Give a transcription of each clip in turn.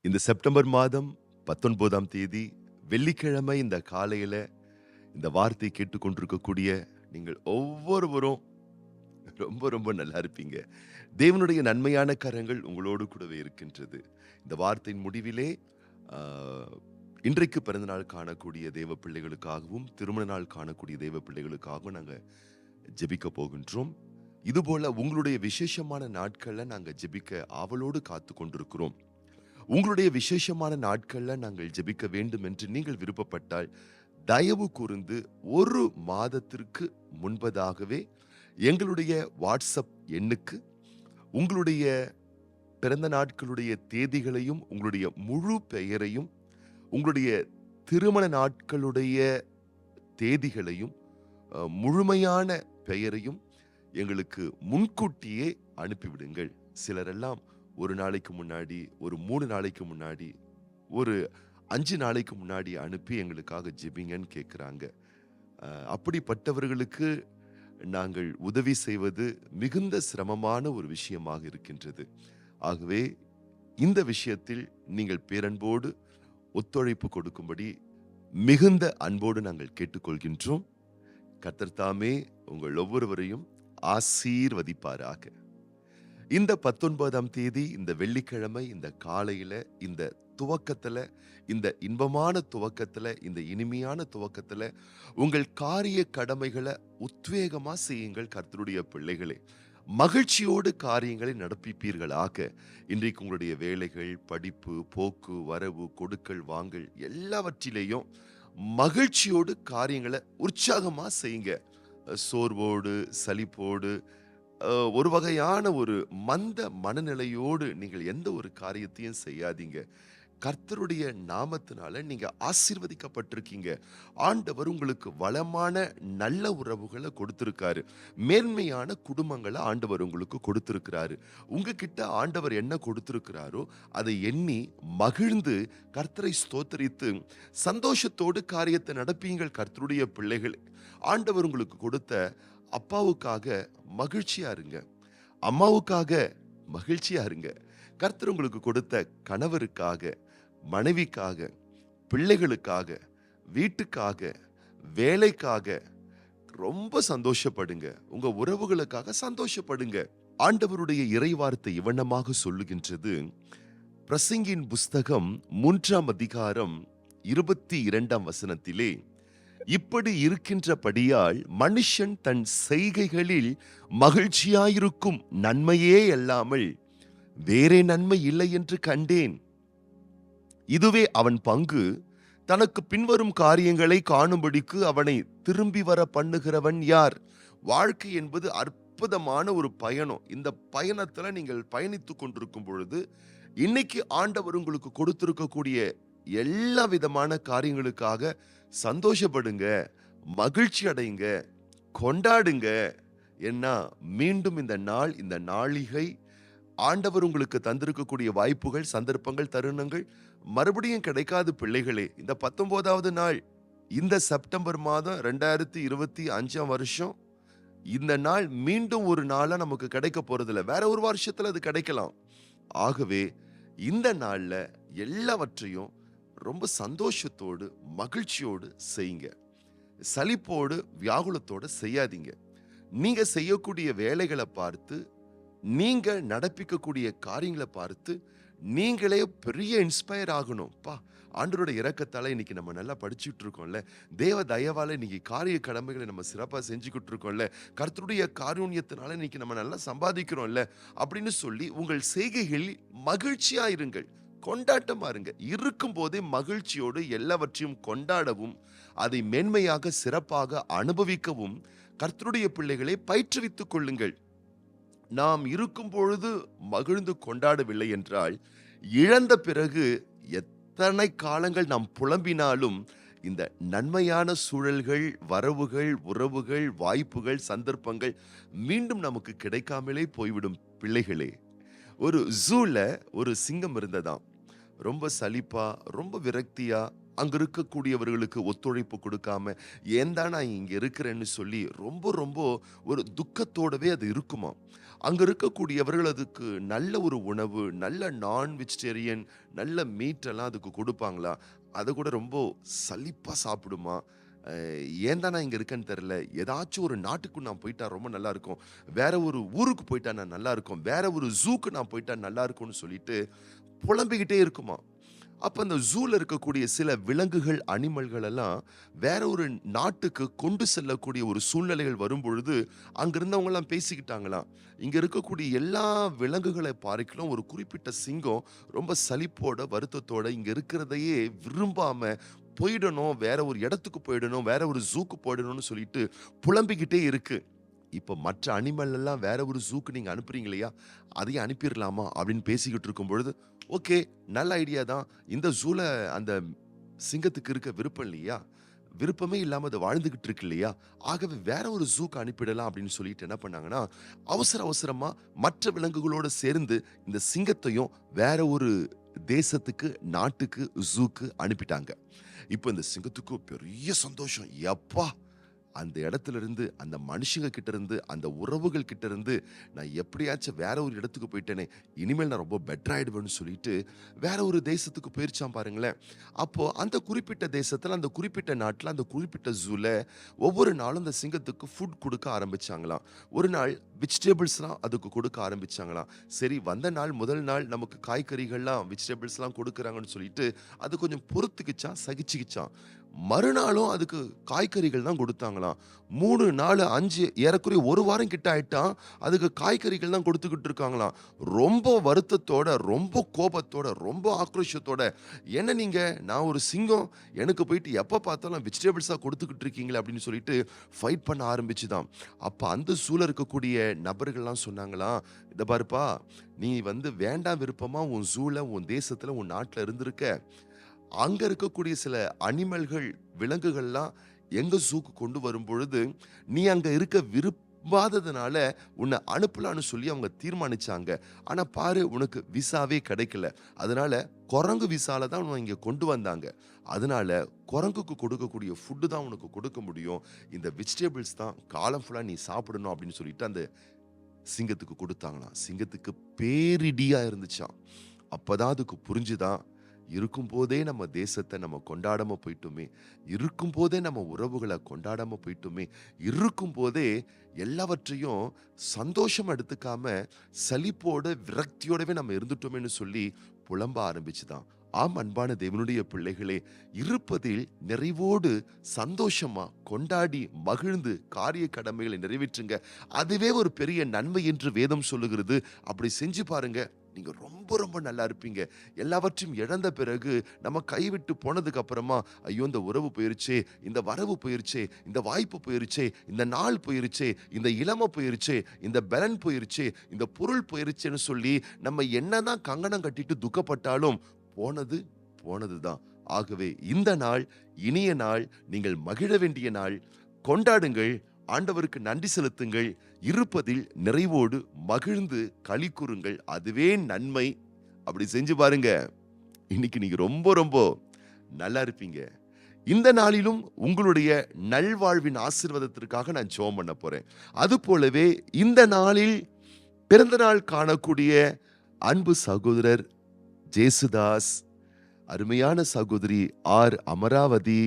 இந்த செப்டம்பர் மாதம் 19ஆம் தேதி வெள்ளிக்கிழமை இந்த காலையில இந்த வார்த்தை கேட்டுக்கொண்டிருக்கக்கூடிய நீங்கள் ஒவ்வொருவரும் ரொம்ப ரொம்ப நல்லா இருப்பீங்க. தேவனுடைய நன்மையான கரங்கள் உங்களோடு கூடவே இருக்கின்றது. இந்த வார்த்தையின் முடிவிலே ஆ, இன்றைக்கு பிறந்தநாள் காணக்கூடிய தேவ பிள்ளைகளுக்காகவும் திருமண நாள் காணக்கூடிய தேவ பிள்ளைகளுக்காகவும் நாங்க ஜெபிக்க போகின்றோம். இதுபோல உங்களுடைய விசேஷமான நாட்கள்ல நாங்க ஜெபிக்க ஆவலோடு காத்து கொண்டிருக்கிறோம். உங்களுடைய விசேஷமான நாட்கள்ல நாங்கள் ஜெபிக்க வேண்டும் என்று நீங்கள் விருப்பப்பட்டால் தயவு கூர்ந்து ஒரு மாதத்திற்கு முன்பதாகவே எங்களுடைய வாட்ஸ்அப் எண்ணுக்கு உங்களுடைய பிறந்த நாட்களுடைய தேதிகளையும் உங்களுடைய முழு பெயரையும் உங்களுடைய திருமண நாட்களுடைய தேதிகளையும் முழுமையான பெயரையும் எங்களுக்கு முன்கூட்டியே அனுப்பிவிடுங்கள். சிலரெல்லாம் ஒரு நாளைக்கு முன்னாடி, ஒரு 3 நாளைக்கு முன்னாடி, ஒரு 5 நாளைக்கு முன்னாடி அனுப்பி எங்களுக்காக ஜெபிங்கன்னு கேட்குறாங்க. அப்படிப்பட்டவர்களுக்கு நாங்கள் உதவி செய்வது மிகுந்த சிரமமான ஒரு விஷயமாக இருக்கின்றது. ஆகவே இந்த விஷயத்தில் நீங்கள் பேரன்போடு ஒத்துழைப்பு கொடுக்கும்படி மிகுந்த அன்போடு நாங்கள் கேட்டுக்கொள்கின்றோம். கர்த்தர் தாமே உங்கள் ஒவ்வொருவரையும் ஆசீர்வதிப்பாராக. இந்த 19ஆம் தேதி இந்த வெள்ளிக்கிழமை இந்த காலையில இந்த துவக்கத்துல இந்த இன்பமான துவக்கத்துல இந்த இனிமையான துவக்கத்துல உங்கள் காரிய கடமைகளை உத்வேகமா செய்யுங்கள். கர்த்தருடைய பிள்ளைகளே, மகிழ்ச்சியோடு காரியங்களை நடப்பிப்பீர்களாக. இன்றைக்கு உங்களுடைய வேலைகள், படிப்பு, போக்கு வரவு, கொடுக்கல் வாங்கல் எல்லாவற்றிலேயும் மகிழ்ச்சியோடு காரியங்களை உற்சாகமா செய்யுங்க. சோர்வோடு சலிப்போடு ஒரு வகையான ஒரு மந்த மனநிலையோடு நீங்கள் எந்த ஒரு காரியத்தையும் செய்யாதீங்க. கர்த்தருடைய நாமத்தினால நீங்க ஆசீர்வதிக்கப்பட்டிருக்கீங்க. ஆண்டவர் உங்களுக்கு வளமான நல்ல உறவுகளை கொடுத்திருக்காரு. மேன்மையான குடும்பங்களை ஆண்டவர் உங்களுக்கு கொடுத்திருக்கிறாரு. உங்ககிட்ட ஆண்டவர் என்ன கொடுத்திருக்கிறாரோ அதை எண்ணி மகிழ்ந்து கர்த்தரை ஸ்தோத்தரித்து சந்தோஷத்தோடு காரியத்தை நடப்பீங்கள். கர்த்தருடைய பிள்ளைகள், ஆண்டவர் உங்களுக்கு கொடுத்த அப்பாவுக்காக மகிழ்ச்சியா இருங்க. அம்மாவுக்காக மகிழ்ச்சியா இருங்க. கர்த்தர் உங்களுக்கு கொடுத்த கணவருக்காக, மனைவிக்காக, பிள்ளைகளுக்காக, வீட்டுக்காக, வேலைக்காக ரொம்ப சந்தோஷப்படுங்க. உங்க உறவுகளுக்காக சந்தோஷப்படுங்க. ஆண்டவருடைய இறைவார்த்தை இவண்ணமாக சொல்லுகின்றது. பிரசங்கின் புஸ்தகம் 3ஆம் அதிகாரம் 22ஆம் வசனத்திலே, இப்படி இருக்கின்றபடியால் மனுஷன் தன் செய்கைகளில் மகிழ்ச்சியாயிருக்கும் நன்மையே அல்லாமல் வேறே நன்மை இல்லை என்று கண்டேன். இதுவே அவன் பங்கு. தனக்கு பின்வரும் காரியங்களை காணும்படிக்கு அவனை திரும்பி வர பண்ணுகிறவன் யார்? வாழ்க்கை என்பது அற்புதமான ஒரு பயணம். இந்த பயணத்துல நீங்கள் பயணித்துக் கொண்டிருக்கும் பொழுது இன்னைக்கு ஆண்டவர் உங்களுக்கு கொடுத்திருக்கக்கூடிய எல்லா விதமான காரியங்களுக்காக சந்தோஷப்படுங்க, மகிழ்ச்சி அடைங்க, கொண்டாடுங்க. ஏன்னா மீண்டும் இந்த நாள், இந்த நாளிகை, ஆண்டவர் உங்களுக்கு தந்திருக்கக்கூடிய வாய்ப்புகள், சந்தர்ப்பங்கள், தருணங்கள் மறுபடியும் கிடைக்காது பிள்ளைகளே. இந்த 19வது நாள், இந்த செப்டம்பர் மாதம் 2025ஆம் வருஷம், இந்த நாள் மீண்டும் ஒரு நாளா நமக்கு கிடைக்க போறதில்ல. வேற ஒரு வருஷத்துல அது கிடைக்கலாம். ஆகவே இந்த நாள்ல எல்லாவற்றையும் ரொம்ப சந்தோஷத்தோடு மகிழ்ச்சியோடு செய்யுங்க. சலிப்போடு வியாகுலத்தோடு செய்யாதீங்க. நீங்க செய்யக்கூடிய வேலைகளை பார்த்து, நீங்க நடப்பிக்கக்கூடிய காரியங்களை பார்த்து நீங்களே பெரிய இன்ஸ்பயர் ஆகணும். ஆண்டவரோட இரக்கத்தால இன்னைக்கு நம்ம நல்லா படிச்சுட்டு இருக்கோம்ல, தேவ தயவால இன்னைக்கு காரிய கடமைகளை நம்ம சிறப்பா செஞ்சுக்கிட்டு இருக்கோம்ல, கர்த்தருடைய காருண்யத்தினால இன்னைக்கு நம்ம நல்லா சம்பாதிக்கிறோம்ல அப்படின்னு சொல்லி உங்கள் செய்கைகளில் மகிழ்ச்சியா இருங்கள், கொண்டாட்டமா இருங்க. இருக்கும் போதே மகிழ்ச்சியோடு எல்லாவற்றையும் கொண்டாடவும் அதை மேன்மையாக சிறப்பாக அனுபவிக்கவும் கர்த்தருடைய பிள்ளைகளை பயிற்றுவித்துக் கொள்ளுங்கள். நாம் இருக்கும் பொழுது மகிழ்ந்து கொண்டாடவில்லை என்றால், இழந்த பிறகு எத்தனை காலங்கள் நாம் புலம்பினாலும் இந்த நன்மையான சூழல்கள், வரவுகள், உறவுகள், வாய்ப்புகள், சந்தர்ப்பங்கள் மீண்டும் நமக்கு கிடைக்காமலே போய்விடும். பிள்ளைகளே, ஒரு ஜூல ஒரு சிங்கம் இருந்ததாம். ரொம்ப சலிப்பா, ரொம்ப விரக்தியா அங்க இருக்கக்கூடியவர்களுக்கு ஒத்துழைப்பு கொடுக்காம, ஏன் தான் நான் இங்க இருக்கிறேன்னு சொல்லி ரொம்ப ரொம்ப ஒரு துக்கத்தோடவே அது இருக்குமாம். அங்க இருக்கக்கூடியவர்கள் அதுக்கு நல்ல ஒரு உணவு, நல்ல நான் வெஜிடேரியன், நல்ல மீட் எல்லாம் அதுக்கு குடுப்பாங்களா? அத கூட ரொம்ப சலிப்பா சாப்பிடுமா. அ ஏன் தான் நான் இங்க இருக்கேன்னு தெரியல. ஏதாச்சும் ஒரு நாட்டுக்கு நான் போயிட்டா ரொம்ப நல்லா இருக்கும். வேற ஒரு ஊருக்கு போயிட்டா நான் நல்லா இருக்கும். வேற ஒரு ஜூக்கு நான் போயிட்டா நல்லா இருக்கும்னு சொல்லிட்டு புலம்பிக்கிட்டே இருக்குமாம். அப்ப அந்த ஜூல இருக்கக்கூடிய சில விலங்குகள், அனிமல்கள் எல்லாம் வேற ஒரு நாட்டுக்கு கொண்டு செல்லக்கூடிய ஒரு சூழ்நிலைகள் வரும்பொழுது, அங்க இருந்தவங்கலாம் பேசிக்கிட்டாங்களாம். இங்க இருக்கக்கூடிய எல்லா விலங்குகளை பார்க்கிலும் ஒரு குறிப்பிட்ட சிங்கம் ரொம்ப சலிப்போட, வருத்தத்தோட இங்க இருக்கிறதையே விரும்பாம போயிடணும், வேற ஒரு இடத்துக்கு போயிடணும், வேற ஒரு ஜூக்கு போயிடணும்னு சொல்லிட்டு புலம்பிக்கிட்டே இருக்கு. இப்ப மற்ற அனிமல் எல்லாம் வேற ஒரு ஜூக்கு நீங்க அனுப்புறீங்க இல்லையா? அதையும் அனுப்பிறலாமா? அப்படின்னு பேசிக்கிட்டு இருக்கும் பொழுது, ஓகே, நல்ல ஐடியா தான். இந்த ஜூல அந்த சிங்கத்துக்கு இருக்க விருப்பம் இல்லையா? விருப்பமே இல்லாம அது வாழ்ந்துகிட்டு இருக்கு இல்லையா? ஆகவே வேற ஒரு ஜூக்கு அனுப்பிடலாம் அப்படின்னு சொல்லிட்டு என்ன பண்ணாங்கன்னா, அவசர அவசரமா மற்ற விலங்குகளோட சேர்ந்து இந்த சிங்கத்தையும் வேற ஒரு தேசத்துக்கு, நாட்டுக்கு, ஜூக்கு அனுப்பிட்டாங்க. இப்ப இந்த சிங்கத்துக்கு பெரிய சந்தோஷம். யப்பா! அந்த இடத்துல இருந்து, அந்த மனுஷங்க கிட்ட இருந்து, அந்த உறவுகள் கிட்ட இருந்து, நான் எப்படியாச்சும் வேற ஒரு இடத்துக்கு போயிட்டேனே, இனிமேல் நான் ரொம்ப பெட்டர் ஆயிடுவேன்னு சொல்லிட்டு, வேற ஒரு தேசத்துக்கு போயிருச்சாம் பாருங்களேன். அப்போ அந்த குறிப்பிட்ட தேசத்துல, அந்த குறிப்பிட்ட நாட்டுல, அந்த குறிப்பிட்ட ஜூல ஒவ்வொரு நாளும் அந்த சிங்கத்துக்கு ஃபுட் குடுக்க ஆரம்பிச்சாங்களாம். ஒரு நாள் வெஜிடபிள்ஸ்லாம் அதுக்கு கொடுக்க ஆரம்பிச்சாங்களாம். சரி, வந்த நாள் முதல் நாள் நமக்கு காய்கறிகள்லாம், வெஜிடபிள்ஸ்லாம் குடுக்குறாங்கன்னு சொல்லிட்டு, அது கொஞ்சம் பொறுத்துக்கிச்சாம், சகிச்சுக்கிச்சாம். மறுநாளும் அதுக்கு காய்கறிகள் தான் குடுத்தாங்களாம். 3, 4, 5 ஏறக்குறைய 1 வாரம் கிட்ட ஆயிட்டாம். அதுக்கு காய்கறிகள் தான் குடுத்துக்கிட்டு இருக்காங்களாம். ரொம்ப வருத்தத்தோட, ரொம்ப கோபத்தோட, ரொம்ப ஆக்ரோஷத்தோட, "என்ன நீங்க? நான் ஒரு சிங்கம். எனக்கு போயிட்டு எப்ப பார்த்தாலும் வெஜிடபிள்ஸா குடுத்துக்கிட்டு இருக்கீங்களே!" அப்படின்னு சொல்லிட்டு ஃபைட் பண்ண ஆரம்பிச்சுதாம். அப்ப அந்த சூழ இருக்கக்கூடிய நபர்கள்லாம் சொன்னாங்களாம், "இத பாருப்பா, நீ வந்து வேண்டாம் விருப்பமா உன் ஜூல, உன் தேசத்துல, உன் நாட்டுல இருந்திருக்க. அங்க இருக்கக்கூடிய சில அனிமல்கள், விலங்குகள்லாம் எங்க ஜூக்கு கொண்டு வரும்பொழுது, நீ அங்க இருக்க விரும்பாததுனால உன்ன அனுப்பலான்னு சொல்லி அவங்க தீர்மானிச்சாங்க. ஆனா பாரு, உனக்கு விசாவே கிடைக்கல. அதனால குரங்கு விசால தான் உன்ன இங்க கொண்டு வந்தாங்க. அதனால குரங்குக்கு கொடுக்கக்கூடிய ஃபுட் தான் உனக்கு கொடுக்க முடியும். இந்த வெஜிடபிள்ஸ் தான் காலம் ஃபுல்லா நீ சாப்பிடணும்." அப்படின்னு சொல்லிட்டு அந்த சிங்கத்துக்கு குடுத்தாங்களாம். சிங்கத்துக்கு பேரிடியா இருந்துச்சாம். அப்பதான் அதுக்கு புரிஞ்சுதாம், இருக்கும்போதே நம்ம தேசத்த நம்ம கொண்டாடாம போயிட்டோமே! இருக்கும்போதே நம்ம உறவுகள கொண்டாடாம போயிட்டோமே! இருக்கும்போதே எல்லாவற்றையும் சந்தோஷமா எடுத்துக்காம, சலிப்போட, விரக்தியோடவே நம்ம இருந்துட்டோமேன்னு சொல்லி புலம்ப ஆரம்பிச்சுதாம். ஆம், அன்பான தேவனுடைய பிள்ளைகளே, இருப்பதில் நிறைவோடு சந்தோஷமா கொண்டாடி மகிழ்ந்து காரிய கடமைகளை நிறைவேற்றுங்க. அதுவே ஒரு பெரிய நன்மை என்று வேதம் சொல்லுகிறது. அப்படி செஞ்சு பாருங்க. நீங்க ரொம்ப ரொம்ப நல்லா இருப்பீங்க. எல்லாவற்றையும் இழந்த பிறகு நம்ம கைவிட்டு போனதுக்கு அப்புறமா, ஐயோ! இந்த உறவு போயிருச்சே, இந்த வரவு போயிருச்சே, இந்த வாய்ப்பு போயிருச்சே, இந்த நாள் போயிருச்சே, இந்த இளம போயிருச்சே, இந்த பெலன் போயிருச்சே, இந்த பொருள் போயிருச்சேன்னு சொல்லி நம்ம என்னதான் கங்கணம் கட்டிட்டு துக்கப்பட்டாலும், போனது போனது தான். ஆகவே இந்த நாள் இனிய நாள், நீங்கள் மகிழ வேண்டிய நாள். கொண்டாடுங்கள், ஆண்டவருக்கு நன்றி செலுத்துங்கள், இருப்பதில் நிறைவோடு மகிழ்ந்து களி கூறுங்கள். அதுவே நன்மை. அப்படி செஞ்சு பாருங்க. இன்னைக்கு நீங்க ரொம்ப ரொம்ப நல்லா இருப்பீங்க. இந்த நாளிலும் உங்களுடைய நல்வாழ்வின் ஆசீர்வாதத்திற்காக நான் ஜெபம் பண்ண போறேன். அதுபோலவே இந்த நாளில் பிறந்த நாள் காணக்கூடிய அன்பு சகோதரர் ஜேசுதாஸ், அருமையான சகோதரி ஆர் அமராவதி,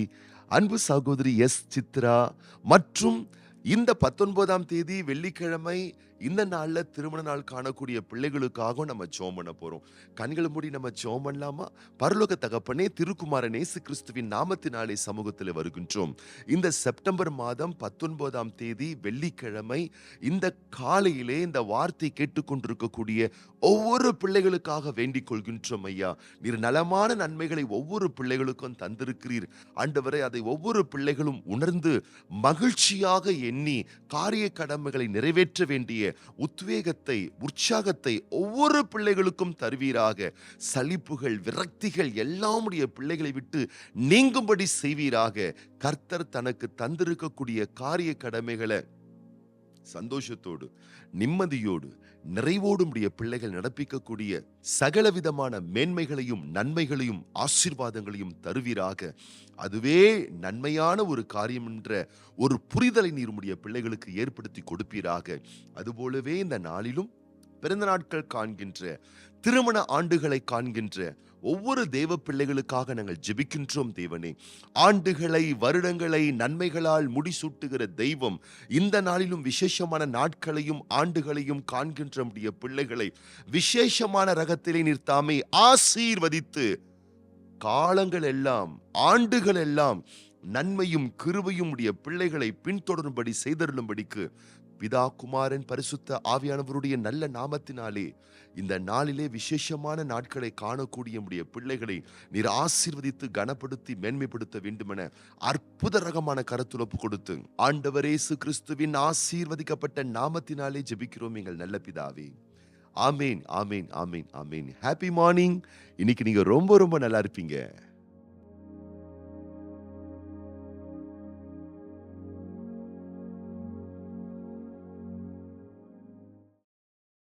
அன்பு சகோதரி எஸ் சித்ரா மற்றும் இந்த 19ஆம் தேதி வெள்ளிக்கிழமை இந்த நாள்ல திருமண நாள் காணக்கூடிய பிள்ளைகளுக்காகவும் நம்ம ஜெபம் பண்ண போறோம். கண்களை மூடி நம்ம ஜெபம் பண்ணலாமா? பரலோக தகப்பனே, திருக்குமாரன் இயேசு கிறிஸ்துவின் நாமத்தினாலே சமூகத்தில் வருகின்றோம். இந்த செப்டம்பர் மாதம் 19ஆம் தேதி வெள்ளிக்கிழமை இந்த காலையிலே இந்த வார்த்தை கேட்டுக்கொண்டிருக்கக்கூடிய ஒவ்வொரு பிள்ளைகளுக்காக வேண்டிக் கொள்கின்றோம் ஐயா. நீர் நலமான நன்மைகளை ஒவ்வொரு பிள்ளைகளுக்கும் தந்திருக்கிறீர். ஆண்டவரே, அதை ஒவ்வொரு பிள்ளைகளும் உணர்ந்து மகிழ்ச்சியாக எண்ணி காரிய கடமைகளை நிறைவேற்ற வேண்டிய உத்வேகத்தை, உற்சாகத்தை ஒவ்வொரு பிள்ளைகளுக்கும் தருவீராக. சலிப்புகள், விரக்திகள் எல்லாம் உடைய பிள்ளைகளை விட்டு நீங்கும்படி செய்வீராக. கர்த்தர் தனக்கு தந்திருக்கக்கூடிய காரிய கடமைகளை சந்தோஷத்தோடு, நிம்மதியோடு, நிறைவோடு உம்முடைய பிள்ளைகள் நடப்பிக்கக்கூடிய சகலவிதமான மேன்மைகளையும், நன்மைகளையும், ஆசீர்வாதங்களையும் தருவீராக. அதுவே நன்மையான ஒரு காரியம் என்ற ஒரு புரிதலை நீர் உம்முடைய பிள்ளைகளுக்கு ஏற்படுத்தி கொடுப்பீராக. அதுபோலவே இந்த நாளிலும் பிறந்த நாட்கள் காண்கின்ற, திருமண ஆண்டுகளை காண்கின்ற ஒவ்வொரு தேவ பிள்ளைகளுக்காக நாங்கள் ஜெபிக்கின்றோம் தேவனே. ஆண்டுகளை, வருடங்களை நன்மைகளால் முடிசூட்டுகிற தெய்வம் இந்த நாளிலும் விசேஷமான நாட்களையும் ஆண்டுகளையும் காண்கின்ற நம்முடைய பிள்ளைகளை விசேஷமான ரகத்திலே நீர் தாமே ஆசீர்வதித்து, காலங்கள் எல்லாம், ஆண்டுகள் எல்லாம் நன்மையும் கிருபையும் உடைய பிள்ளைகளை பின்தொடரும்படி செய்தருளும்படிக்கு பிதா, குமாரன், பரிசுத்த ஆவியானவருடைய நல்ல நாமத்தினாலே இந்த நாளிலே விசேஷமான நாட்களை காணக்கூடிய நம்முடைய பிள்ளைகளை நீர் ஆசீர்வதித்து கனப்படுத்தி மேன்மைப்படுத்த வேண்டுமென அற்புத ரகமான கருத்துலப்பு கொடுத்து ஆண்டவர் இயேசு கிறிஸ்துவின் ஆசீர்வதிக்கப்பட்ட நாமத்தினாலே ஜெபிக்கிறோம் எங்கள் நல்ல பிதாவே. ஆமேன், ஆமேன், ஆமேன், ஆமேன். Happy morning. இன்னைக்கு நீங்க ரொம்ப ரொம்ப நல்லா இருப்பீங்க.